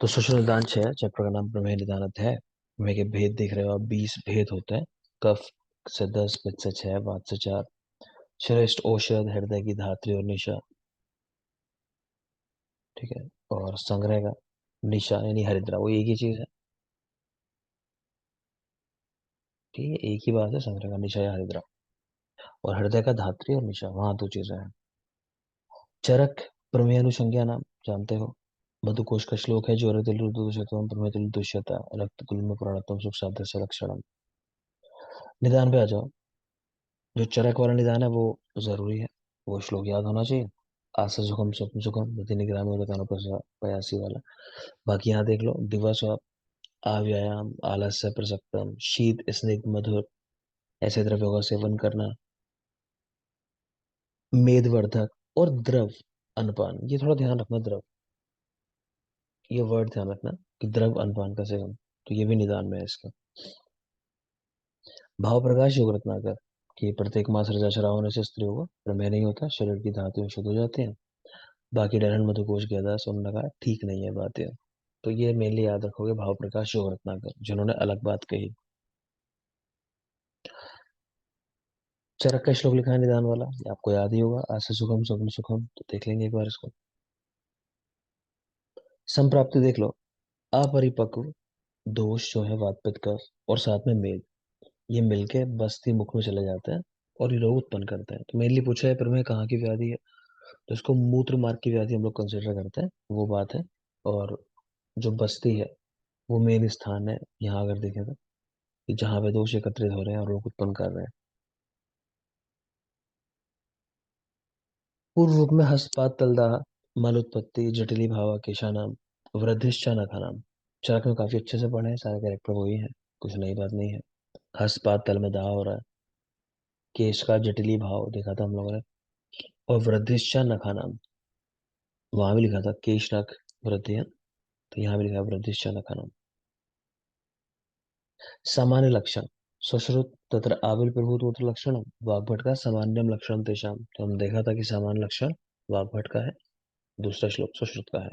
तो सूक्ष्म निदान 6 चैप्टर का नाम प्रमेय निदान अध्याय है। प्रमेय के भेद देख रहे हो आप, 20 भेद होते हैं। कफ से 10, पित्त से 6, वात से 4, श्रेष्ठ औषध, हृदय की धात्री और निशा। ठीक है। और संग्रह का निशा यानी हरिद्रा, वो एक ही चीज है। ठीक है, एक ही बात है, संग्रह का निशा या हरिद्रा। और हृदय का धात्री और निशा, वहां दो चीजें हैं। चरक प्रमेय अनुसंज्ञा नाम जानते हो। मधुकोश का श्लोक है, ज्वर तिल दुष्यतम प्रमेय तिल दुष्यता रक्त कुल में प्राणतम सुख साध्य लक्षणम। निदान पे आ जाओ। जो चरक वाला निदान है वो जरूरी है, वो श्लोक याद होना चाहिए। आस सुखम स्वप्न सुखम गति निग्राम पयासी वाला। बाकी यहाँ देख लो, दिवस और अव्यायाम आलस्य प्रसक्तम शीत स्निग्ध मधुर ऐसे द्रव्यों का सेवन करना, मेदवर्धक और द्रव अनपान, ये थोड़ा ध्यान रखना। द्रव, ये वर्ड ध्यान रखना कि द्रव अनपान का सेवन, तो ये भी निदान में है इसका। भाव प्रकाश योग रत्नाकर कि प्रत्येक मास रजा होने से स्त्रियों को प्रमेय नहीं होता, शरीर की धातुएं शुद्ध हो जाती हैं। बाकी डरन मधुकोश की अदा सुनने का ठीक नहीं है बातें। तो ये मेनली याद रखोगे, भाव प्रकाश योग रत्नाकर जिन्होंने अलग बात कही। चरक का श्लोक लिखा है निदान वाला, ये आपको याद ही होगा, आसे सुखम स्वप्न सुखम, तो देख लेंगे एक बार इसको। संप्राप्ति देख लो, अपरिपक्व दोष जो है वात पित्त कफ और साथ में मेद, ये मिलके बस्ती मुख में चले जाते हैं और ये रोग उत्पन्न करते हैं। तो मेनली पूछा है प्रमेय कहाँ की व्याधि है, तो इसको मूत्र मार्ग की व्याधि हम लोग कंसिडर करते हैं, वो बात है। और जो बस्ती है वो मेन स्थान है यहाँ, अगर देखें तो कि जहाँ पे दोष एकत्रित हो रहे हैं और रोग उत्पन्न कर रहे हैं। पूर्व रूप में हस्तपात तलदाह मल उत्पत्ति जटिली भावा केशा नाम वृद्धिश्चा नखा नाम। चरक में काफी अच्छे से पढ़े हैं, सारे कैरेक्टर वही है, कुछ नई बात नहीं है। हस्तपात तल में दाह हो रहा है, केश का जटिली भाव देखा था हम लोगों ने, और वृद्धिश्चा नखा नाम, वहां भी लिखा था केश नख वृद्धि है, तो यहाँ भी लिखा है वृद्धिश्चा नखा नाम। सामान्य लक्षण सुश्रुत तत्र आविल प्रभुत लक्षण वाग्भट का सामान्यम लक्षण तेषाम, तो हम देखा था कि सामान्य लक्षण वाग्भट का है, दूसरा श्लोक सुश्रुत का है।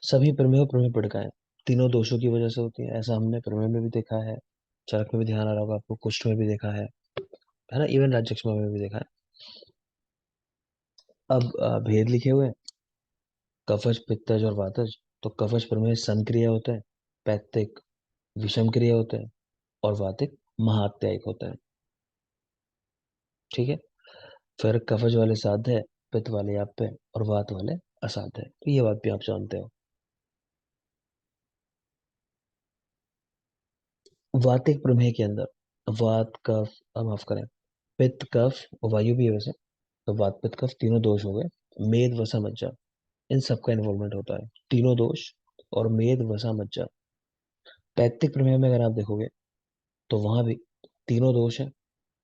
सभी प्रमेय और प्रमेय पढ़काएं तीनों दोषों की वजह से होती है, ऐसा हमने प्रमेय में भी देखा है, चरक में भी ध्यान आ रहा होगा आपको, कुष्ठ में भी देखा है ना, इवन राज्यक्ष में भी देखा है। अब भेद लिखे हुए हैं, कफज पित्तज और वातज। तो कफज प्रमेय संक्रिय होते हैं, पैत्तिक विषम क्रिय होते हैं, और वातिक महात्यायिक होते हैं। ठीक है। फिर कफज वाले साध्य है, पित्त वाले आप्य और वात वाले असाध्य है, तो ये बात भी आप जानते हो। वातिक प्रमेय के अंदर वात कफ, अब माफ करें, पित्त कफ और वायु भी है वैसे, तो वात पित्त कफ तीनों दोष हो गए। मेद वसा मज्जा, इन सबका इन्वॉल्वमेंट होता है, तीनों दोष और मेद वसा मज्जा। पैतृक प्रमेय में अगर आप देखोगे तो वहां भी तीनों दोष है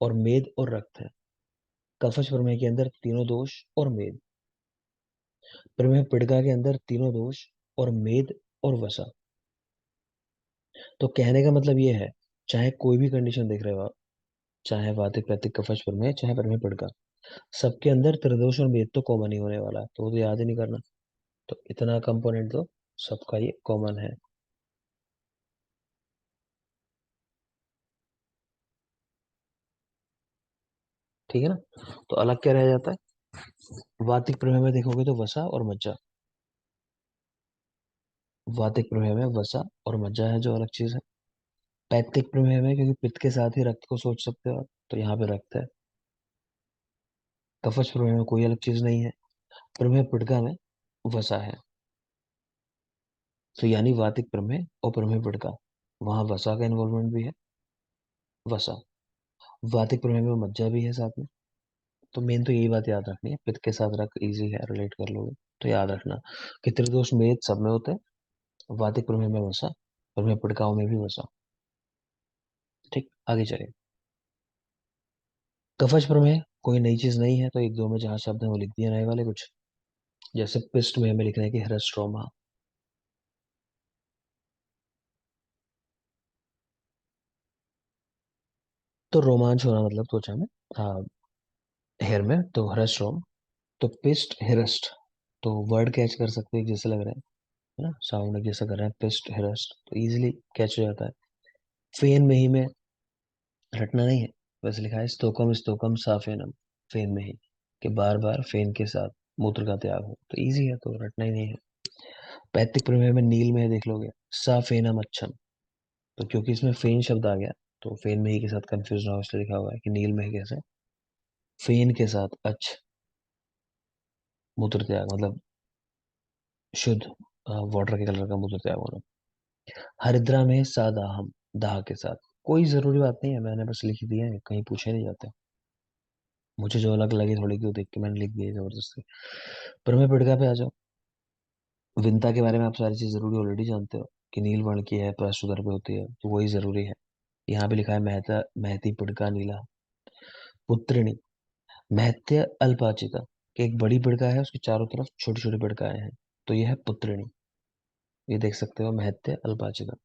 और मेद और रक्त है। कफश प्रमेय के अंदर तीनों दोष और मेद। प्रमेय पिड़का के अंदर तीनों दोष और मेद और वसा। तो कहने का मतलब ये है, चाहे कोई भी कंडीशन देख रहे हो आप, चाहे वातिक पैतृक कफश प्रमेय चाहे प्रमेय पिड़का, सबके अंदर त्रिदोष और मेद तो कॉमन ही होने वाला है, तो वो तो याद ही नहीं करना। तो इतना कंपोनेंट तो सबका ये कॉमन है। ठीक है ना। तो अलग क्या रह जाता है, वातिक प्रमेय में देखोगे तो वसा और मज्जा। वातिक प्रमेय में वसा और मज्जा है जो अलग चीज है। पैतृक प्रमेय में क्योंकि पित्त के साथ ही रक्त को सोच सकते हो आप, तो यहाँ पे रक्त है। कफश प्रमेय में कोई अलग चीज नहीं है। प्रमेय पिड़का में वसा है, तो यानी वातिक प्रमेय और प्रमेय पिड़का, वहां वसा का इन्वॉल्वमेंट भी है। वसा, वातिक प्रमेय में मज्जा भी है साथ में। तो मेन तो यही बात याद रखनी है, पित्त के साथ रक्त इजी है, रिलेट कर लोगे। तो याद रखना कि त्रिदोष मेद सब में होते हैं, वातिक प्रमेय में वसा, प्रमेय पिड़काओं में भी वसा। ठीक, आगे चलिए। कवच प्रमेय कोई नई चीज नहीं है, तो एक दो में जहां शब्द है वो लिख दिए नए वाले कुछ। जैसे पिस्ट में हमें लिखना है कि हेरस्ट्रोमा। तो रोमांच होना मतलब त्वचा में, हाँ, हेयर में, तो हेरस्ट्रोम। तो पिस्ट हेरस्ट, तो वर्ड कैच कर सकते हो एक जैसे लग रहा है। है ना, साउंड जैसा कर रहे हैं, पिस्ट हिरस्ट, तो इजीली कैच हो जाता है। फेन में ही में रटना नहीं है, बस लिखा है स्तोकम स्तोकम साफेनम, फेन में ही, कि बार बार फेन के साथ मूत्र का त्याग हो, तो इजी है, तो रटना ही नहीं है। पैतृक प्रमेय में नील में देख लोगे, साफेनम अच्छम, तो क्योंकि इसमें फेन शब्द आ गया, तो फेन में ही के साथ कंफ्यूज ना हो इसलिए लिखा हुआ है कि नील में ही कैसे, फेन के साथ अच्छ, मूत्र त्याग मतलब शुद्ध वाटर के कलर का मूत्र त्याग होना। हरिद्रा में सादाहम, दाह के साथ, कोई जरूरी बात नहीं है, मैंने बस लिख दिया है, कहीं पूछे नहीं जाते, मुझे जो अलग लगे थोड़ी क्यों देख के मैंने लिख दिया जबरदस्ती। पर मैं पिड़का पे आ जाऊँ, विंता के बारे में आप सारी चीज जरूरी ऑलरेडी जानते हो, कि नील वर्ण की है, पृष्ठ उदर पे होती है, तो वही जरूरी है। यहाँ पे लिखा है महता महती पिड़का नीला। पुत्रिणी, महत्य अल्पाचिता, कि एक बड़ी पिड़का है, उसके चारों तरफ छोटी छोटी पिड़काएं हैं, तो यह है पुत्रिणी। ये देख सकते हो, महत्य अल्पाचिता।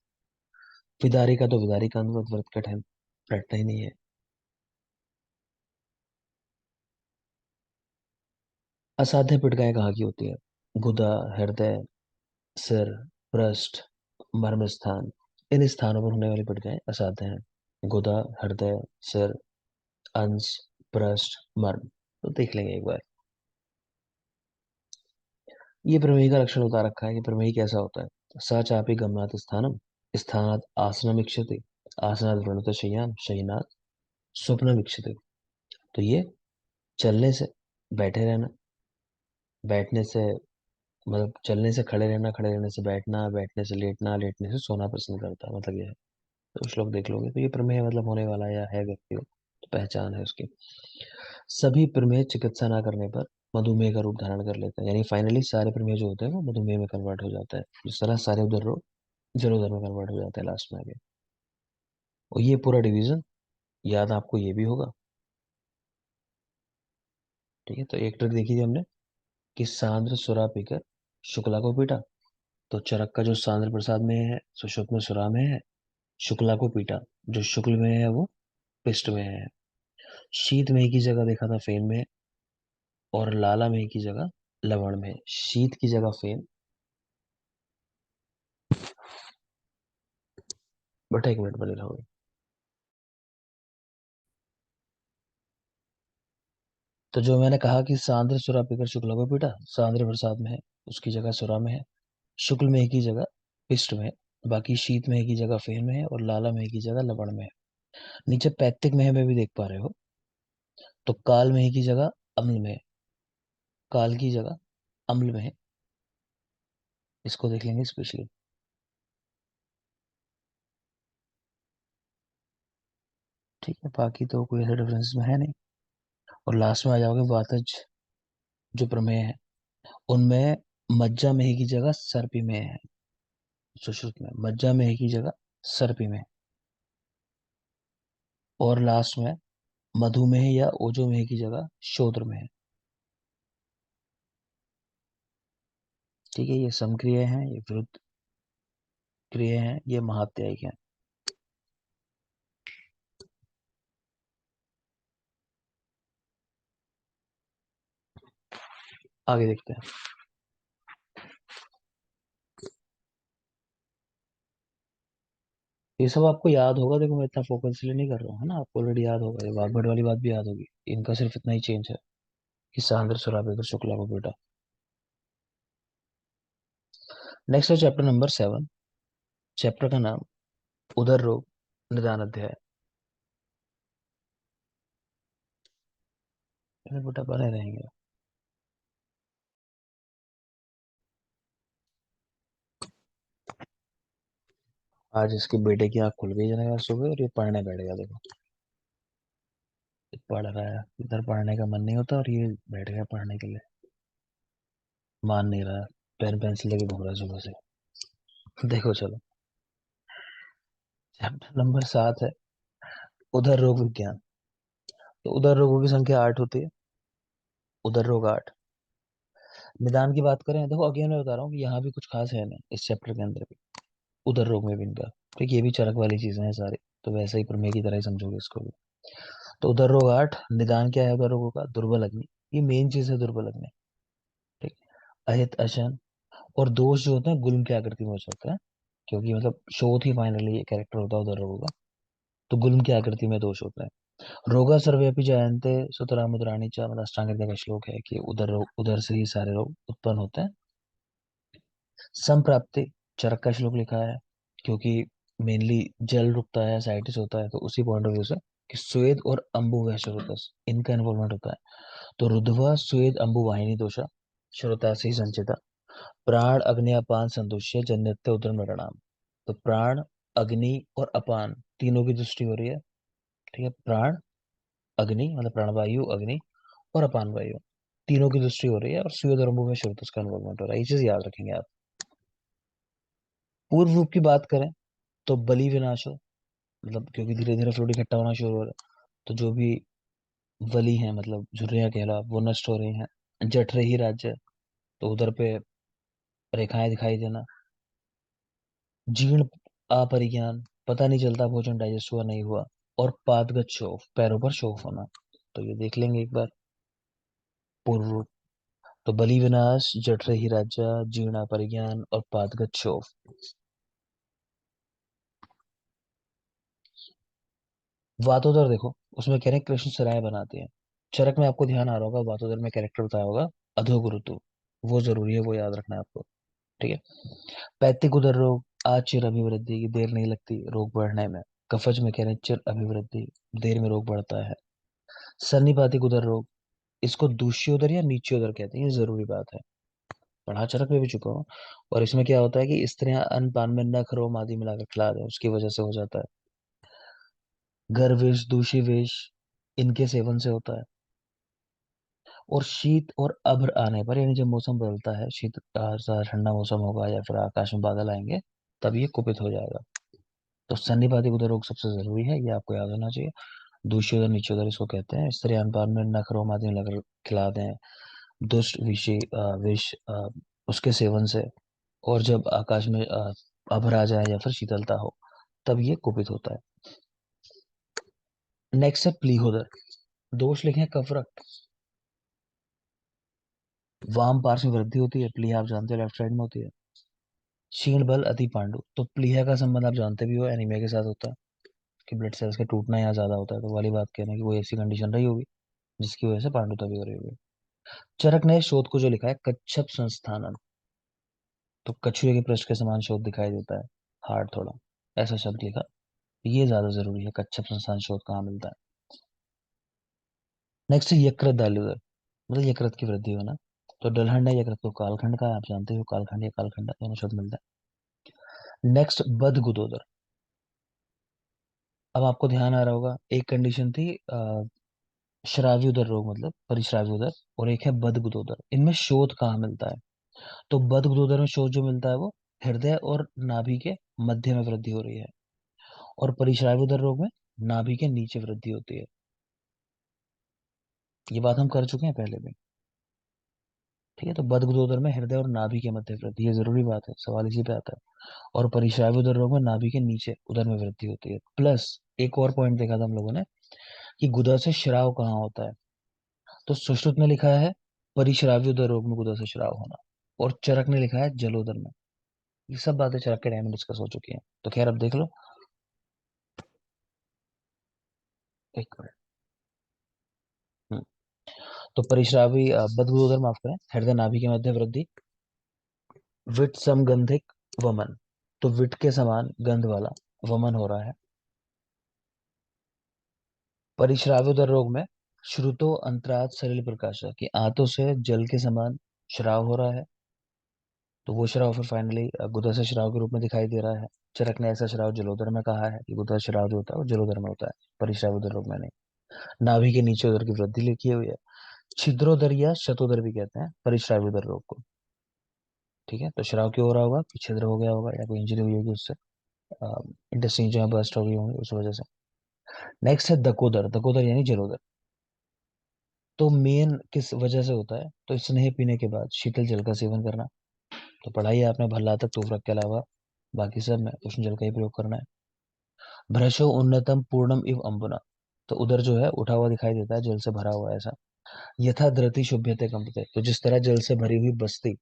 विदारी का तो विदारी का अनुवाद वर्तकट है, रटना ही नहीं है। असाध्य पिटकाएं कहाँ की होती है, गुदा, हृदय, सिर, पृष्ठ, मर्म स्थान, इन स्थानों पर होने वाली पिटकाएं असाध्य हैं। गुदा, हृदय, सिर, अंश, पृष्ठ, मर्म, तो देख लेंगे एक बार। ये प्रमेय का लक्षण बता रखा है कि प्रमेय कैसा होता है। स चापि गमनात् स्थानम, स्थानात् आसनम इक्षते, आसनात् वृणुत शय्याम, शयनात् स्वप्नम इक्षते, तो ये चलने से, बैठे रहना, बैठने से मतलब चलने से खड़े रहना, खड़े रहने से बैठना, बैठने से लेटना, लेटने से सोना पसंद करता है, मतलब ये है। तो श्लोक देख लोगे तो ये प्रमेय मतलब होने वाला या है व्यक्ति, तो पहचान है उसकी। सभी प्रमेय चिकित्सा ना करने पर मधुमेह का रूप धारण कर लेते हैं, यानी फाइनली सारे प्रमेय जो होते हैं वो मधुमेह में कन्वर्ट हो जाता है, जिस तरह सारे उधर रोग जलोधर में कन्वर्ट हो जाता है लास्ट में आगे। और ये पूरा डिवीजन याद आपको ये भी होगा, ठीक है। तो एक ट्रिक देखी थी हमने, कि सांद्र सुरा पीकर शुक्ला को पीटा, तो चरक का जो सांद्र प्रसाद में है, सुषुप्त में सुरा में है, शुक्ला को पीटा, जो शुक्ल में है वो पिष्ट में है। शीत में की जगह देखा था फेन में, और लाला में की जगह लवण में, शीत की जगह फेन। बट एक मिनट बने रहोगे। तो जो मैंने कहा कि सांद्र सुरा पीकर शुक्ला को पीटा, सांद्र प्रसाद में है, उसकी जगह सुरा में है, शुक्ल में की जगह पिष्ट में है, बाकी शीत में की जगह फेन में है, और लाला में की जगह लवण में है। नीचे पैतृक में भी देख पा रहे हो, तो काल में की जगह अम्ल में है, काल की जगह अम्ल में है, इसको देख लेंगे स्पेशली। ठीक है, बाकी तो कोई ऐसा डिफरेंस में है नहीं। और लास्ट में आ जाओगे वातज जो प्रमेय है, उनमें मज्जा में ही की जगह सर्पी में है, सुश्रुत में मज्जा में ही की जगह सर्पी में, और लास्ट में मधुमेह या ओजोमेह की जगह शोद्र में है। ठीक है, ये समक्रिय हैं, ये विरुद्ध क्रिय हैं, ये महात्यायिक हैं। आगे देखते हैं। ये सब आपको याद होगा, देखो मैं इतना फोकस इसलिए नहीं कर रहा हूँ, है ना, आपको ऑलरेडी याद होगा, ये वाग्भट वाली बात भी याद होगी, इनका सिर्फ इतना ही चेंज है कि सांद्र सुरापेकर शुक्ला को बेटा। नेक्स्ट है चैप्टर नंबर 7। चैप्टर का नाम उदर रोग निदान अध्याय। अरे बेटा बने रहेंगे। आज इसके बेटे की आंख खुल गई जरा यार सुबह, और ये पढ़ने बैठ गया, देखो ये पढ़ रहा है, इधर पढ़ने का मन नहीं होता और ये बैठ गया पढ़ने के लिए, मान नहीं रहा, पेन पेंसिल लेके घूम रहा है सुबह से। देखो चलो, चैप्टर नंबर 7 है उदर रोग विज्ञान। तो उदर रोगों की संख्या 8 होती है, उदर रोग 8। निदान की बात करें, देखो अगेन मैं बता रहा हूँ कि यहाँ भी कुछ खास है नहीं इस चैप्टर के अंदर भी, उदर रोग में भी इनका, क्योंकि ये भी चरक वाली चीजें हैं सारी, तो वैसे ही प्रमेय की तरह ही समझोगे इसको भी। तो उदर रोग 8, निदान क्या है उदर रोगों का, दुर्बल अग्नि, ये मेन चीज है दुर्बल अग्नि। ठीक, अहित अशन, और दोष जो होते हैं गुल्म की आकृति में हो जाते हैं, क्योंकि मतलब शोध ही फाइनली कैरेक्टर होता है उधर रोग का। तो गुल्म की आकृति में दोष होता है। रोगा सर्वेपि जयन्ते सुतरा मुद्राणी च, मतलब अष्टांग का श्लोक है कि उधर से ही सारे रोग उत्पन्न होते हैं। संप्राप्ति, चरक का श्लोक लिखा है, क्योंकि मेनली जल रुकता है, साइटिस होता है, तो उसी पॉइंट ऑफ व्यू से कि स्वेद और अम्बुवह श्रोतस इनका इन्वॉल्वमेंट होता है। तो रुद्ध स्वेद अम्बुवाहिनी दोषा श्रोता से ही संचिता, प्राण अग्नि अपान संदुष्य जन्यत्य उदर मरणाम। तो प्राण, अग्नि और अपान तीनों की दृष्टि हो रही है। ठीक है, प्राण, अग्नि मतलब प्राणवायु, अग्नि और अपान वायु, तीनों की दृष्टि हो रही है, और स्वेद और अम्बुवह श्रोतस का इन्वॉल्वमेंट हो रहा है। ये चीज याद रखेंगे आप। पूर्व रूप की बात करें तो बलि विनाश हो, मतलब क्योंकि धीरे धीरे फ्लूइड इकट्ठा होना शुरू हो रहा है, तो जो भी वली हैं मतलब झुर्रियां कहला वो नष्ट हो रही हैं। जठ रही राज्य, तो उधर पे रेखाएं दिखाई देना। जीर्ण अपरिज्ञान, पता नहीं चलता भोजन डाइजेस्ट हुआ नहीं हुआ। और पादगत शोफ, पैरों पर शोफ होना। तो ये देख लेंगे एक बार पूर्व रूप। तो बलि विनाश, जठ रही राज्य, जीर्ण अपरिज्ञान और पादगत शोफ। वातोदर देखो, उसमें कह रहे हैं कृष्ण सराय बनाते हैं। चरक में आपको ध्यान आ रहा होगा, वातोदर में कैरेक्टर बताया होगा अधोगुरुतु, वो जरूरी है, वो याद रखना है आपको। ठीक है। पैतिक उदर रोग, आज चिर अभिवृद्धि की देर नहीं लगती रोग बढ़ने में। कफज में कह रहे हैं चिर अभिवृद्धि, देर में रोग बढ़ता है। सन्निपातिक उदर रोग, इसको दूष्य उदर या नीचे उदर कहते हैं, ये जरूरी बात है, पढ़ा चरक में भी चुका हूँ। और इसमें क्या होता है कि स्त्रियां अन्न पान में नख रोम आदि मिलाकर खिला दें, उसकी वजह से हो जाता है। गर्विश, दूषी विष, इनके सेवन से होता है। और शीत और अभ्र आने पर, यानी जब मौसम बदलता है, शीत सा ठंडा मौसम होगा या फिर आकाश में बादल आएंगे, तब ये कुपित हो जाएगा। तो सन्निपातिक उदर रोग सबसे जरूरी है, ये आपको याद होना चाहिए। दूसरी उदर, नीचे उदर इसको कहते हैं। स्त्री अनपान में नख रोम आदि लगा खिला दें, दुष्ट विषि विष उसके सेवन से। और जब आकाश में अभ्र आ जाए या फिर शीतलता हो, तब ये कुपित होता है। नेक्स्ट है प्लीहोदर। दोष लिखे हैं कफ रक्त, वाम पार्श्व में वृद्धि होती है, प्लीहा आप जानते हो लेफ्ट साइड में होती है। क्षीण बल अति पांडु, तो प्लीहा का संबंध आप जानते भी हो एनीमिया के साथ होता है, कि ब्लड सेल्स का टूटना यहाँ ज्यादा होता है, तो वाली बात कहना है कि कोई ऐसी कंडीशन रही होगी जिसकी वजह से पांडुता भी हो रही होगी। चरक ने शोध को जो लिखा है कच्छप संस्थानम, तो कछुए के पृष्ठ के समान शोध दिखाई देता है, हार्ड थोड़ा, ऐसा शब्द लिखा। ये ज्यादा जरूरी है, कच्छप संस्थान शोध कहाँ मिलता है। नेक्स्ट है यकृत दाल्युदर, मतलब यकृत की वृद्धि होना। तो डलहंड है यकृत को कालखंड का, आप जानते हो कालखंड या कालखंड दोनों शब्द मिलता है। नेक्स्ट बद गुदोदर। अब आपको ध्यान आ रहा होगा, एक कंडीशन थी श्राव्य उदर रोग मतलब परिश्राव्य उदर, और एक है बद गुदोदर। इनमें शोध कहाँ मिलता है? तो बद गुदोदर में शोध जो मिलता है वो हृदय और नाभि के मध्य में वृद्धि हो रही है, और परिश्राव्य उदर रोग में नाभि के नीचे वृद्धि होती है। ये बात हम कर चुके हैं पहले भी। ठीक है, तो बद गुदोदर में हृदय और नाभि के मध्य वृद्धि, ये जरूरी बात है, सवाल इसी पे आता है। और परिश्राव्य उदर रोग में नाभि के नीचे उदर में वृद्धि होती है। प्लस एक और पॉइंट देखा था हम लोगों ने कि गुदा से श्राव कहाँ होता है। तो सुश्रुत ने लिखा है परिश्राव्य उदर रोग में गुदा से श्राव होना, और चरक ने लिखा है जलोदर में। ये सब बातें चरक के टाइम में डिस्कस हो चुकी हैं, तो खैर अब देख लो। एक मिनट। हम्म, तो परिश्रावी बदबूदार, माफ करें, हृदय नाभि के मध्य वृद्धि। विट समगंधिक वमन, तो विट के समान गंध वाला वमन हो रहा है। परिश्राव्योदर रोग में श्रुतो अंतरात सलिल प्रकाश, की आंतों से जल के समान श्राव हो रहा है। तो वो श्राव फिर फाइनली गुदा से श्राव के रूप में दिखाई दे रहा है। चरक ने ऐसा श्राव जलोदर में कहा है कि गुदा श्राव जो होता है वो जलोदर में होता है, परिश्राव्योदर रोग में नहीं। नाभि के नीचे उदर की वृद्धि लिखी हुई है। छिद्रोदर या शतोदर भी कहते हैं परिश्राव्योदर रोग को। ठीक है, तो श्राव क्यों हो रहा होगा कि छिद्र हो गया होगा या कोई इंजरी हुई होगी उससे, इंटेस्टाइन जो है बर्स्ट हो गई होंगी उस वजह से। नेक्स्ट है दकोदर। दकोदर यानी जलोदर, तो मेन किस वजह से होता है? तो स्नेह पीने के बाद शीतल जल का सेवन करना। तो पढ़ाई है आपने भल्ला तक तोफरक के अलावा बाकी सब में उष्ण जल का ही प्रयोग करना है। भ्रशो उन्नतम पूर्णम इव अम्बुना, तो उधर जो है उठा हुआ दिखाई देता है, जल से भरा हुआ है ऐसा। यथा धृति शुभ्यते कंपते, तो जिस तरह जल से भरी हुई बस्ती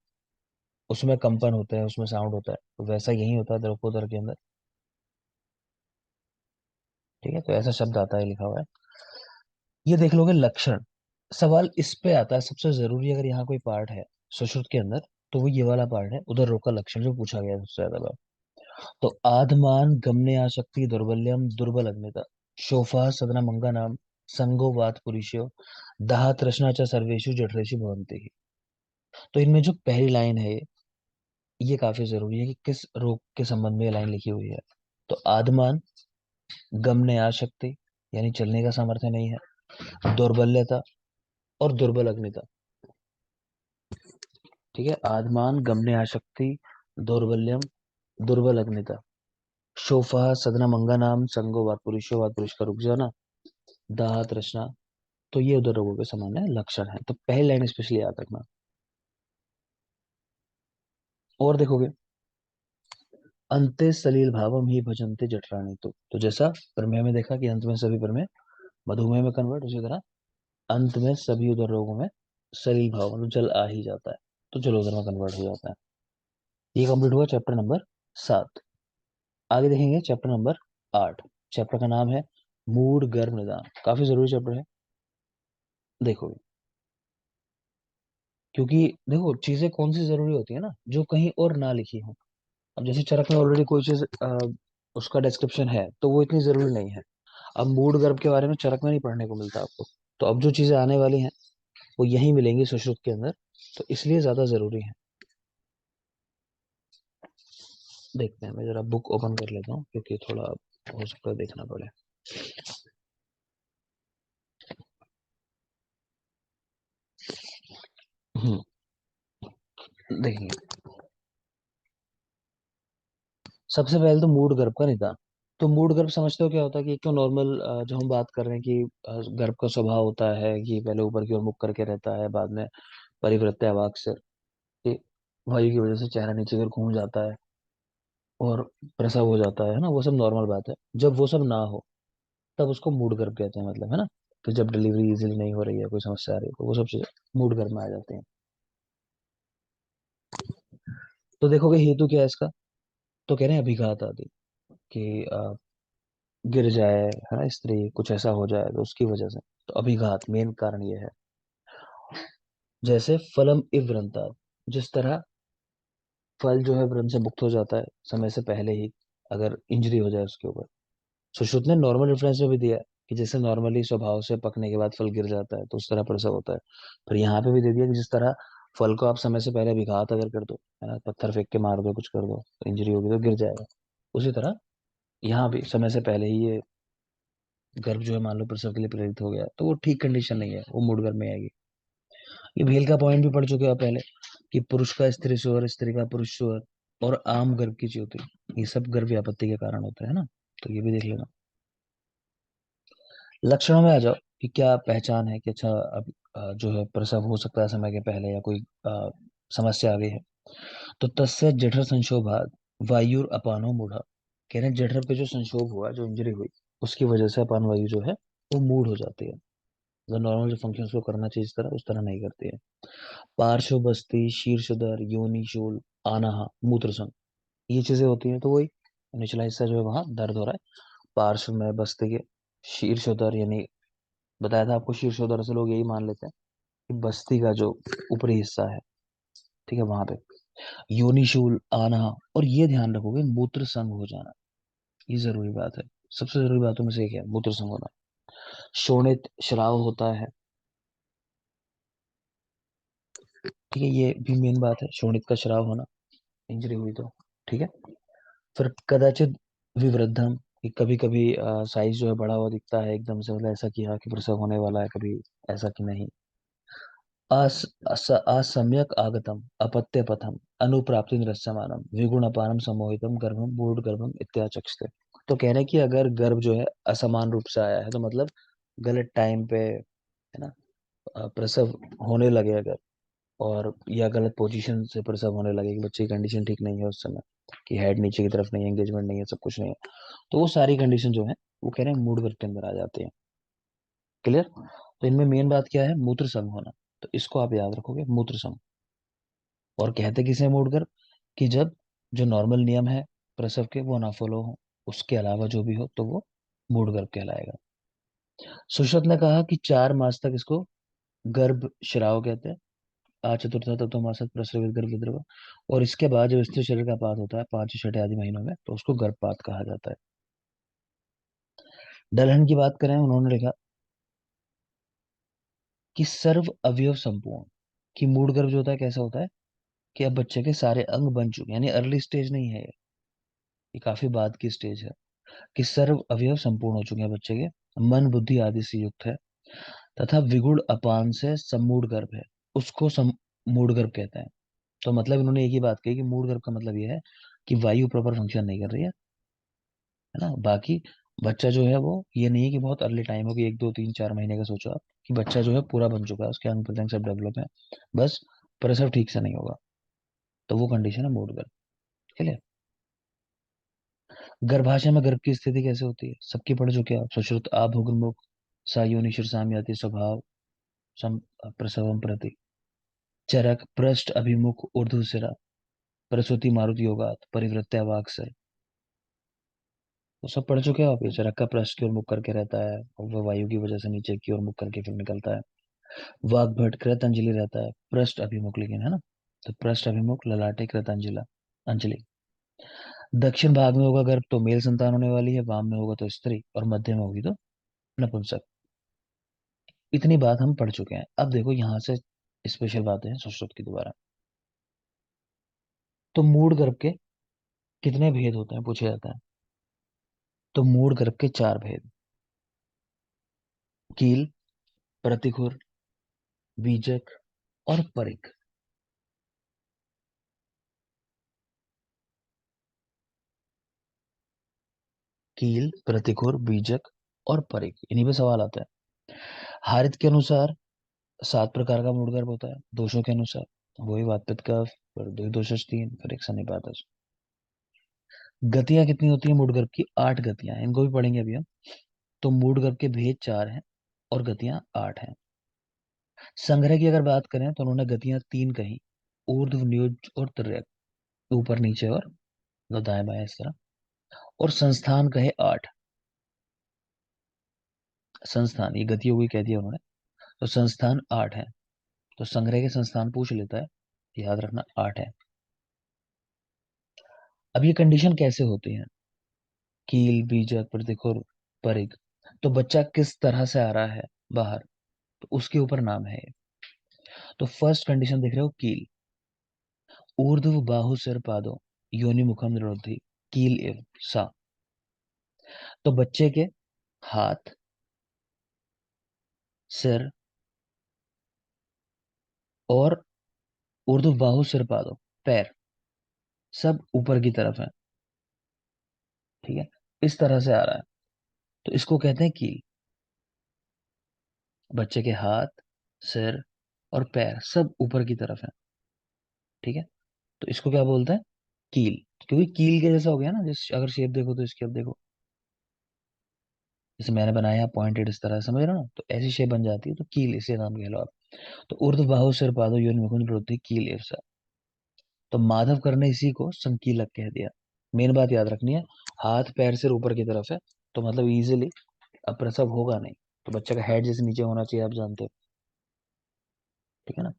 उसमें कंपन होता है, उसमें साउंड होता है, तो वैसा यही होता है द्रौपदर के अंदर। ठीक है, तो ऐसा शब्द आता है, लिखा हुआ है। ये देख लोगे लक्षण। सवाल इस पे आता है सबसे जरूरी, अगर यहाँ कोई पार्ट है सुश्रुत के अंदर, तो वो ये वाला पार्ट है, उधर रोग का लक्षण जो पूछा गया है सबसे ज्यादा बार। तो आधमान गमने आशक्ति दौर्बल्यम दुर्बल अग्निता शोफा सदना मंगा नाम संगो वात पुरुषो दाह तृष्णा च सर्वेषु जठरेषु भवन्ति। तो इनमें जो पहली लाइन है, ये काफी जरूरी है कि किस रोग के संबंध में ये लाइन लिखी हुई है। तो आधमान गमने आशक्ति, यानी चलने का सामर्थ्य नहीं है, दौर्बल्यता और दुर्बल अग्निता। ठीक है, आधमान गमने आशक्ति दौर्बल्यम दुर्बल अग्निता शोफा सदना मंगा नाम संगो वात पुरुषो वात पुरुष का रुक जाना दाह तृष्णा। तो ये उधर रोगों के सामान्य लक्षण है, तो पहली लाइन स्पेशली याद रखना। और देखोगे, अंते सलील भावम ही भजन्ते जठराणी। तो जैसा प्रमेय में देखा कि अंत में सभी प्रमेय मधुमेह में कन्वर्ट, उसी तरह अंत में सभी उधर रोगों में सलील भाव मतलब जल आ ही जाता है, तो जल उधर में कन्वर्ट हो जाता है। ये कंप्लीट हुआ चैप्टर नंबर 7। आगे देखेंगे चैप्टर नंबर 8। चैप्टर का नाम है मूड गर्भ निदान, काफी जरूरी चैप्टर है। देखो, क्योंकि देखो चीजें कौन सी जरूरी होती है ना, जो कहीं और ना लिखी हो। अब जैसे चरक में ऑलरेडी कोई चीज उसका डिस्क्रिप्शन है, तो वो इतनी जरूरी नहीं है। अब मूड गर्भ के बारे में चरक में नहीं पढ़ने को मिलता आपको, तो अब जो चीजें आने वाली हैं वो यहीं मिलेंगी सुश्रुत के अंदर, तो इसलिए ज्यादा जरूरी है। देखते हैं, मैं जरा बुक ओपन कर लेता हूँ, क्योंकि थोड़ा हो सकता है देखना पड़े। हम्म, देखिए, सबसे पहले तो मूड गर्भ का निदान। तो मूड गर्भ समझते हो क्या होता है? कि एक तो नॉर्मल जो हम बात कर रहे हैं कि गर्भ का स्वभाव होता है कि पहले ऊपर की ओर मुख करके रहता है, बाद में परिवृत्त आवाक से कि वायु की वजह से चेहरा नीचे की ओर घूम जाता है और प्रसव हो जाता है ना, वो सब नॉर्मल बात है। जब वो सब ना हो, तब उसको मूड गर्भ कहते हैं, मतलब है ना, कि जब डिलीवरी इजीली नहीं हो रही है, कोई समस्या आ रही है, तो वो सब चीजें मूड गर्भ में आ जाते हैं। तो देखोगे हेतु क्या है इसका, तो कह रहे हैं अभिघात आदि, कि गिर जाए, है ना, स्त्री कुछ ऐसा हो जाए तो उसकी वजह से। तो अभिघात मेन कारण ये है। जैसे फलम इव्रंता, जिस तरह फल जो है व्रण से मुक्त हो जाता है समय से पहले ही, अगर इंजरी हो जाए उसके ऊपर। सुश्रुत ने नॉर्मल रेफरेंस में भी दिया है कि जैसे नॉर्मली स्वभाव से पकने के बाद फल गिर जाता है, तो उस तरह प्रसव होता है। फिर यहाँ पे भी दे दिया कि जिस तरह फल को आप समय से पहले विघात अगर कर दो, है ना, पत्थर फेंक के मार दो, कुछ कर दो, तो इंजरी होगी तो गिर जाएगा। उसी तरह यहाँ भी समय से पहले ही ये गर्भ जो है मान लो प्रसव के लिए प्रेरित हो गया, तो वो ठीक कंडीशन नहीं है, वो मूड गर्भ में आएगी। ये भेल का पॉइंट भी पढ़ चुके हो आप पहले, कि पुरुष का स्त्री स्वर, स्त्री का पुरुष स्वर, और आम गर्भ की ज्योति, ये सब गर्भ आपत्ति के कारण होता है ना। तो ये भी देख लेना। लक्षणों में आ जाओ, कि क्या पहचान है कि अच्छा अब जो है प्रसव हो सकता है समय के पहले, या कोई समस्या आ गई है। तो तस्य जठर संशोभात वायु अपानो मूढ़ा। कह रहे हैं जठर पे जो संक्षोभ हुआ, जो इंजरी हुई, उसकी वजह से अपान वायु जो है वो मूड हो जाती है, जो नॉर्मल जो फंक्शन को करना चाहिए इस तरह, उस तरह नहीं करती है। पार्श्व बस्ती, शीर्षदर, योनि शूल, आनाहा, मूत्र संग, ये चीजें होती हैं, तो वही निचला हिस्सा जो है वहां दर्द हो रहा है, पार्श्व में बस्ती के, शीर्षोदर यानी बताया था आपको, शीर्षोदर से लोग यही मान लेते हैं कि बस्ती का जो ऊपरी हिस्सा है, ठीक है, वहां पे योनिशूल आना। और ये ध्यान रखोगे, मूत्र संग हो जाना, ये जरूरी बात है। सबसे जरूरी बातों में से एक है मूत्र संग होना। शोणित श्राव होता है, ठीक है, ये भी मेन बात है, शोणित का श्राव होना, इंजरी हुई तो। ठीक है, फिर कदाचित विवृद्धम, कि कभी कभी साइज जो है बड़ा हुआ दिखता है एकदम से, मतलब ऐसा कि हाँ कि प्रसव होने वाला है, कभी ऐसा कि नहीं। असम्यक आगतम अपत्य पथम अनुप्राप्ति निरस्यमानम विगुण अपानम सम्मोहितम गर्भम मूढ़ गर्भम इत्याचक्षते। तो कह रहे हैं कि अगर गर्भ जो है असमान रूप से आया है, तो मतलब गलत टाइम पे, है ना, प्रसव होने लगे अगर, और या गलत पोजीशन से प्रसव होने लगे, कि बच्चे की कंडीशन ठीक नहीं है उस समय, कि हेड नीचे की तरफ नहीं है, एंगेजमेंट नहीं है, सब कुछ नहीं है, तो वो सारी कंडीशन जो है वो कह रहे हैं मूड गर्भ के अंदर आ जाती है। क्लियर? तो इनमें मेन बात क्या है? मूत्र संग होना। तो इसको आप याद रखोगे, मूत्र संग। और कहते किसे मूड गर्भ, कि जब जो नॉर्मल नियम है प्रसव के वो ना फॉलो हो, उसके अलावा जो भी हो तो वो मूड गर्भ कहलाएगा। सुश्रुत ने कहा कि 4 मास तक इसको गर्भ श्राव कहते हैं। आ चतुर्थ तत्व मासत प्रसवित गर्भ विद्रव। और इसके बाद जब स्त्री शरीर का पात होता है 5 छठे आदि महीनों में, तो उसको गर्भपात कहा जाता है। डलहन की बात करें, उन्होंने लिखा कि सर्व अवयव संपूर्ण, कि मूड गर्भ जो होता है कैसा होता है, कि अब बच्चे के सारे अंग बन चुके हैं, यानी अर्ली स्टेज नहीं है ये काफी बाद की स्टेज है, कि सर्व अवयव संपूर्ण हो चुके हैं बच्चे के, मन बुद्धि आदि से युक्त है, तथा विगुण अपान से समूढ़ गर्भ है, उसको मूढ़ गर्भ कहते हैं। तो मतलब इन्होंने एक ही बात कही कि मूढ़ गर्भ का मतलब ये है कि वायु प्रॉपर फंक्शन नहीं कर रही है ना। बाकी बच्चा जो है वो ये नहीं है कि बहुत अर्ली टाइम हो, कि 1 2 3 4 महीने का सोचो आप, कि बच्चा जो है पूरा बन चुका है, उसके अंग प्रत्यंग सब डेवलप है, बस प्रसव ठीक से नहीं होगा, तो वो कंडीशन है मूढ़ गर्भ। चलिए, गर्भाशय में गर्भ की स्थिति कैसे होती है सबकी पढ़ चुके हैं आप। सुश्रुत आभुग्मुख सायोनि शीर्षाम्याति स्वभाव सम प्रसवम प्रति, चरक पृष्ठ अभिमुख ऊर्ध्वशिरा प्रसूति मारुति योगात परिवृत्या वाक से। वो सब पढ़ चुके हो आप। ये चरक का पृष्ठ की ओर मुख करके रहता है, और वह वायु की वजह से नीचे की ओर मुख करके फिर निकलता है। वाक भट कृत अंजलि रहता है, पृष्ठ अभिमुख लेकिन, है ना। तो पृष्ठ अभिमुख ललाटे कृत अंजिला अंजलि। दक्षिण भाग में होगा गर्भ तो मेल संतान होने वाली है, वाम में होगा तो स्त्री, और मध्य में होगी तो नपुंसक। इतनी बात हम पढ़ चुके हैं। अब देखो यहाँ से स्पेशल बातें हैं सुश्रुत की दोबारा। तो मूड गर्भ के कितने भेद होते हैं पूछे जाता है। तो मूड गर्भ के 4 भेद: कील, प्रतिखुर, बीजक और परिक। कील, प्रतिखुर, बीजक और परिक, इन्हीं पे सवाल आता है। हारित के अनुसार 7 प्रकार का मूड गर्भ होता है, दोषों के अनुसार वही वातपित्त कफ, फिर द्वि दोषज 3, फिर एक सन्निपातज। गतियां कितनी होती है मूड गर्भ की? 8 गतियां हैं, इनको भी पढ़ेंगे अभी हम। तो मूड गर्भ के भेद 4 हैं और गतियां 8 हैं। संग्रह की अगर बात करें तो उन्होंने गतियां 3 कही: ऊर्ध्व, न्यूज और तिर्यक, ऊपर नीचे और मतलब दाएं बाएं इस तरह। और संस्थान कहे 8। संस्थान, ये गति हो गई कह दिया उन्होंने, तो संस्थान 8 है। तो संग्रह के संस्थान पूछ लेता है, याद रखना 8 है। अब ये कंडीशन कैसे होती है, कील, बीजक, प्रतिखुर, परिग, तो बच्चा किस तरह से आ रहा है बाहर, तो उसके ऊपर नाम है ये। तो फर्स्ट कंडीशन देख रहे हो, कील, ऊर्ध्व बाहु सिर पादों योनि मुखम निरोधी, कील एव सा। तो बच्चे के हाथ, सिर और ऊर्ध्व बाहु सिर पादों, पैर, सब ऊपर की तरफ है, ठीक है, इस तरह से आ रहा है, तो इसको कहते हैं कील। बच्चे के हाथ, सिर और पैर सब ऊपर की तरफ है, ठीक है, तो इसको क्या बोलते हैं? कील। क्योंकि कील के जैसा हो गया ना, जैसे अगर शेप देखो तो इसकी, अब देखो जैसे मैंने बनाया पॉइंटेड इस तरह, समझ रहे हो ना, तो ऐसी शेप बन जाती है, तो कील इसे नाम कह लो आप। तो ऊर्ध्व बाहु सिर पादो योनि मुकुंद प्रवृत्ति कील ईर्षा। तो माधव ने इसी को संकीलक कह दिया। मेन बात याद रखनी है, हाथ पैर सिर ऊपर की तरफ है, तो मतलब इजीली अब प्रसव होगा नहीं, तो बच्चे का हेड जैसे नीचे होना चाहिए, आप जानते हो, ठीक है ना।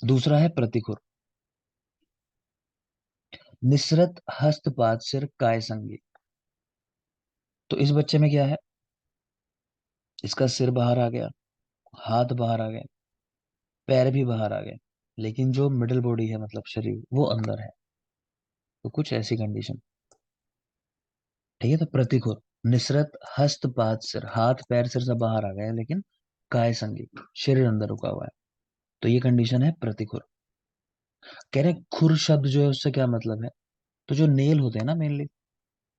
दूसरा है प्रतिकुर, निसरत हस्तपाद सिर काय संगी। तो इस बच्चे में क्या है, इसका सिर बाहर आ गया, हाथ बाहर आ गए, पैर भी बाहर आ गए, लेकिन जो मिडिल बॉडी है मतलब शरीर वो अंदर है। तो कुछ ऐसी कंडीशन, ठीक है। तो प्रतिकूल, निसरत हस्तपाद सिर, हाथ पैर सिर सब बाहर आ गए, लेकिन काय संगी, शरीर अंदर रुका हुआ है, तो ये कंडीशन है प्रतिकूल। कह रहे खुर शब्द जो है उससे क्या मतलब है, तो जो नेल होते हैं ना मेनली,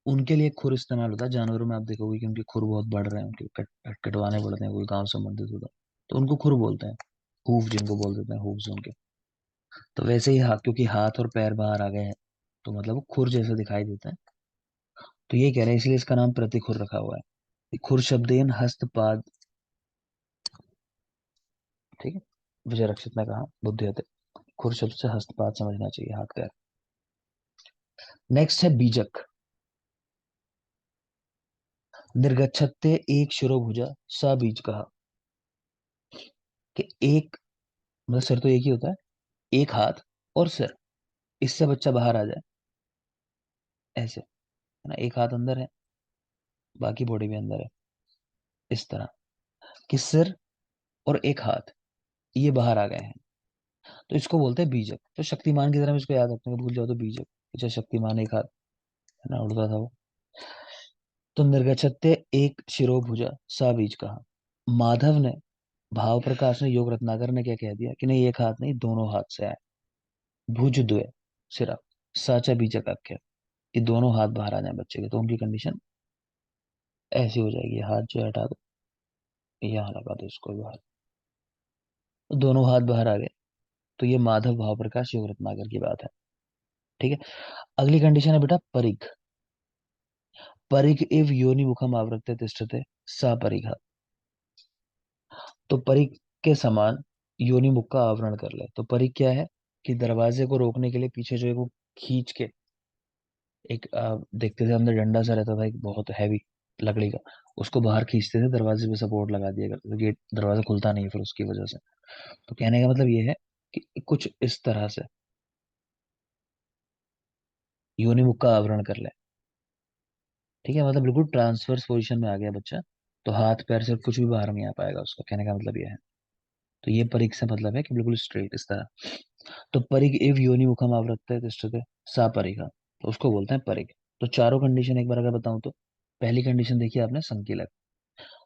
उनके लिए खुर इस्तेमाल होता है। जानवरों में आप देखोगे कि उनके खुर बहुत बढ़ रहे हैं, उनके कटवाने पड़ते हैं, कोई गांव संबंधित होता तो उनको खुर बोलते हैं, हूफ जिनको बोल देते हैं, हूफ उनके। तो वैसे ही हाथ, क्योंकि हाथ और पैर बाहर आ गए हैं, तो मतलब वो खुर जैसे दिखाई देते हैं, तो ये कह रहे हैं इसलिए इसका नाम प्रतिखुर रखा हुआ है। खुर शब्देन हस्तपाद, ठीक है, विजय रक्षित ने कहा बुद्धि हते। खुर शब्द से हस्तपाद समझना चाहिए, हाथ पैर। नेक्स्ट है बीजक। निर्गच्छते एक शिरोभुजा सा बीज कहा, कि एक मतलब सिर तो एक ही होता है, एक हाथ और सिर, इससे बच्चा बाहर आ जाए, ऐसे है ना, एक हाथ अंदर है, बाकी बॉडी भी अंदर है, इस तरह कि सिर और एक हाथ ये बाहर आ गए हैं, तो इसको बोलते हैं बीजक। तो शक्तिमान की तरह में इसको याद रखने का भूल जाओ तो बीजक, जैसे शक्तिमान एक हाथ है ना, उड़ता था वो। तो निर्गछत्ते एक शिरोभुजा सा बीज कहा। माधव ने, भाव प्रकाश ने, योग रत्नाकर ने क्या कह दिया कि नहीं एक हाथ नहीं दोनों हाथ से आए, भुज द्वय सिरा, साचा बीजक आख्या, ये दोनों हाथ बाहर आ जाए बच्चे के, तो उनकी कंडीशन ऐसी हो जाएगी, हाथ जो है हटा दो, यहाँ लगा दो इसको बाहर, तो दोनों हाथ बाहर आ गए, तो ये माधव भाव प्रकाश योग रत्नाकर की बात है। ठीक है। अगली कंडीशन है बेटा परिघ। परिघ इव योनि मुखम आवृत्य तिष्ठते सा परिघ। तो परिघ के समान योनि मुख का आवरण कर ले। तो परिघ क्या है कि दरवाजे को रोकने के लिए पीछे जो है वो खींच के एक देखते थे अंदर डंडा सा रहता था एक बहुत हैवी लकड़ी का, उसको बाहर खींचते थे, दरवाजे पे सपोर्ट लगा दिया करते थे, गेट दरवाजा खुलता नहीं फिर उसकी वजह से। तो कहने का मतलब ये है कि कुछ इस तरह से योनि मुख का आवरण कर ले। ठीक है, मतलब बिल्कुल ट्रांसवर्स पोजीशन में आ गया बच्चा, तो हाथ पैर से कुछ भी बाहर नहीं आ पाएगा उसका, कहने का मतलब ये है। तो ये परिघ से मतलब है कि बिल्कुल स्ट्रेट इस तरह। तो परिघ एव योनि मुखम आवृत्य तिष्ठते सा परिघ, तो उसको बोलते हैं परिघ। तो चारों कंडीशन एक बार अगर बताऊं तो पहली कंडीशन देखिए आपने संकीलक।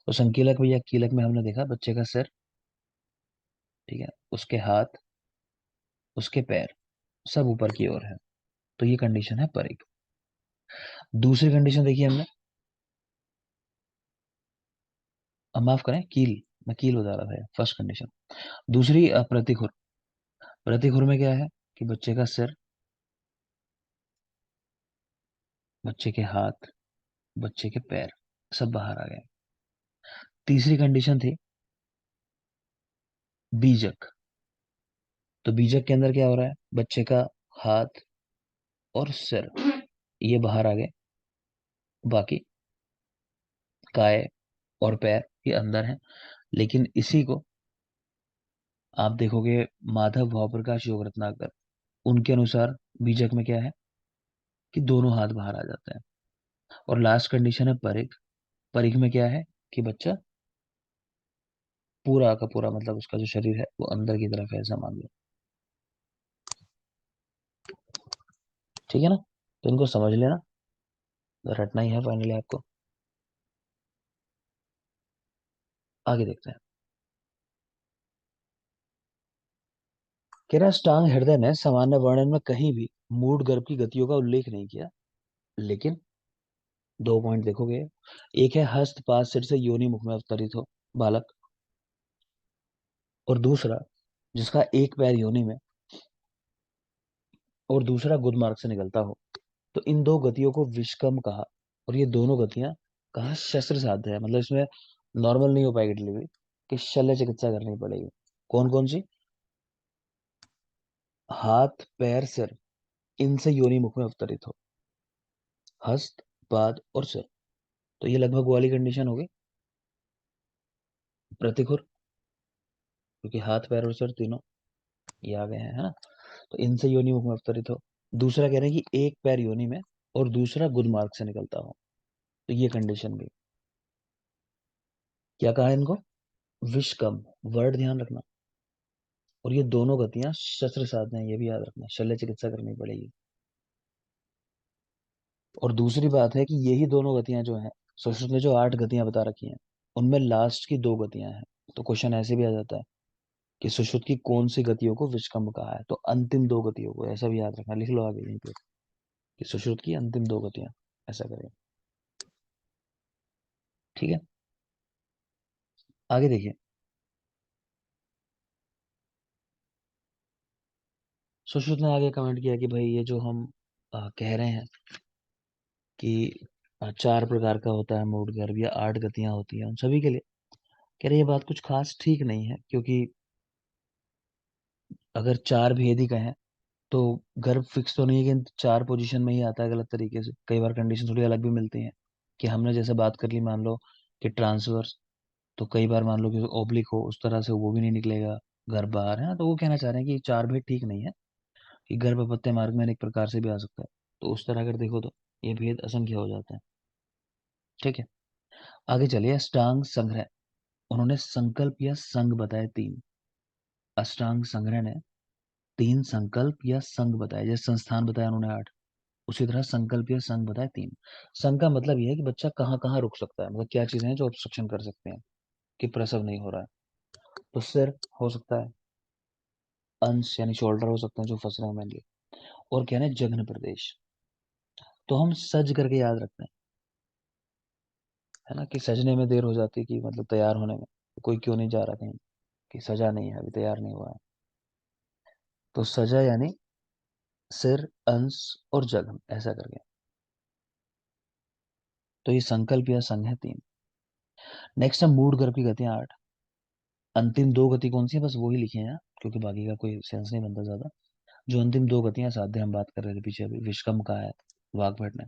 तो संकीलक भैया कीलक में हमने देखा बच्चे का सिर, ठीक है, उसके हाथ, उसके पैर सब ऊपर की ओर है, तो ये कंडीशन है परिघ। दूसरी कंडीशन देखिए हमने, माफ करें कील, मैं कील बता रहा था, फर्स्ट कंडीशन। दूसरी प्रतिखुर। प्रतिखुर में क्या है कि बच्चे का सिर, बच्चे के हाथ, बच्चे के पैर सब बाहर आ गए। तीसरी कंडीशन थी बीजक। तो बीजक के अंदर क्या हो रहा है, बच्चे का हाथ और सिर ये बाहर आ गए, बाकी काय और पैर ये अंदर है। लेकिन इसी को आप देखोगे माधव भाव प्रकाश योग रत्नाकर, उनके अनुसार बीजक में क्या है कि दोनों हाथ बाहर आ जाते हैं। और लास्ट कंडीशन है परिघ। परिघ में क्या है कि बच्चा पूरा का पूरा, मतलब उसका जो शरीर है वो अंदर की तरफ है, ऐसा मान लो। ठीक है ना, तो इनको समझ लेना, रटना ही है फाइनली आपको। आगे देखते हैं। कह रहा स्टांग हृदय ने सामान्य वर्णन में कहीं भी मूड गर्भ की गतियों का उल्लेख नहीं किया, लेकिन दो पॉइंट देखोगे, एक है हस्त पाद सिर से योनि मुख में अवतरित हो बालक, और दूसरा जिसका एक पैर योनि में और दूसरा गुद मार्ग से निकलता हो। तो इन दो गतियों को विषकम कहा, और ये दोनों गतियां कहा शस्त्र साध्य है, मतलब इसमें नॉर्मल नहीं हो पाएगी डिलीवरी, कि शल्य चिकित्सा करनी पड़ेगी। कौन कौन सी, हाथ पैर सिर, इनसे योनि मुख में अवतरित हो, हस्त पाद और सिर। तो ये लगभग वो वाली कंडीशन हो गई प्रतिखुर, क्योंकि हाथ पैर और सिर तीनों ये आ गए हैं, है ना, तो इनसे योनि मुख में अवतरित हो। दूसरा कह रहे हैं कि एक पैर योनि में और दूसरा गुद मार्ग से निकलता हो, तो ये कंडीशन भी। क्या कहा है इनको, विषकम, वर्ड ध्यान रखना। और ये दोनों गतियां शस्त्र साधना है, ये भी याद रखना, शल्य चिकित्सा करनी पड़ेगी। और दूसरी बात है कि यही दोनों गतियां जो हैं, सुश्रुत ने जो 8 गतियां बता रखी हैं उनमें लास्ट की 2 गतियां हैं। तो क्वेश्चन ऐसे भी आ जाता है कि सुश्रुत की कौन सी गतियों को विषकंभ कहा है, तो अंतिम 2 गतियों को, ऐसा भी याद रखना, लिख लो आगे यहीं पे कि सुश्रुत की अंतिम 2 गतियां, ऐसा करें। ठीक है, आगे देखिए। सुश्रुत ने आगे कमेंट किया कि भाई ये जो हम कह रहे हैं कि 4 प्रकार का होता है मूड गर्भ या 8 गतियां होती हैं उन सभी के लिए, कह रहे ये बात कुछ खास ठीक नहीं है, क्योंकि अगर चार भेद ही कहें तो गर्भ फिक्स तो नहीं है कि इन चार पोजीशन में ही आता है, गलत तरीके से कई बार कंडीशन थोड़ी अलग भी मिलती हैं। कि हमने जैसे बात कर ली, मान लो कि ट्रांसवर्स, तो कई बार मान लो कि ओब्लिक हो, उस तरह से वो भी नहीं निकलेगा, गर्भ बाहर है ना। तो वो कहना चाह रहे हैं कि चार भेद ठीक नहीं है, कि गर्भ अपत्य मार्ग में अनेक प्रकार से भी आ सकता है। तो उस तरह अगर देखो तो ये भेद असंख्य हो जाते हैं। ठीक है, आगे चलिए। अष्टांग संग्रह, उन्होंने संकल्प या संघ बताए तीन। अष्टांग संग्रह ने तीन संकल्प या संघ बताए, जैसे संस्थान बताया उन्होंने आठ, उसी तरह संकल्प या संघ बताए तीन। संघ का मतलब यह है कि बच्चा कहाँ कहाँ रुक सकता है, मतलब क्या चीजें हैं जो ऑब्स्ट्रक्शन कर सकते हैं कि प्रसव नहीं हो रहा है। तो सिर हो सकता है, अंश यानी शोल्डर हो सकते हैं जो फंस रहे हैं मेनली, और क्या है जघन प्रदेश। तो हम सज करके याद रखते हैं, है ना, कि सजने में देर हो जाती है, कि मतलब तैयार होने में, तो कोई क्यों नहीं जा रहा कहीं, कि सजा नहीं है, अभी तैयार नहीं हुआ है। तो सजा यानी सिर, अंश और जघन, ऐसा करके। तो ये संकल्प या संघ है तीन। नेक्स्ट है मूड गर्भ की गतियां आठ। अंतिम दो गति कौन सी है, बस वही लिखे हैं यहाँ, क्योंकि बाकी का कोई सेंस नहीं बनता ज्यादा। जो अंतिम दो गतियां साध्य हम बात कर रहे थे पीछे, अभी विश्वकर्म का है, वाग्भट ने।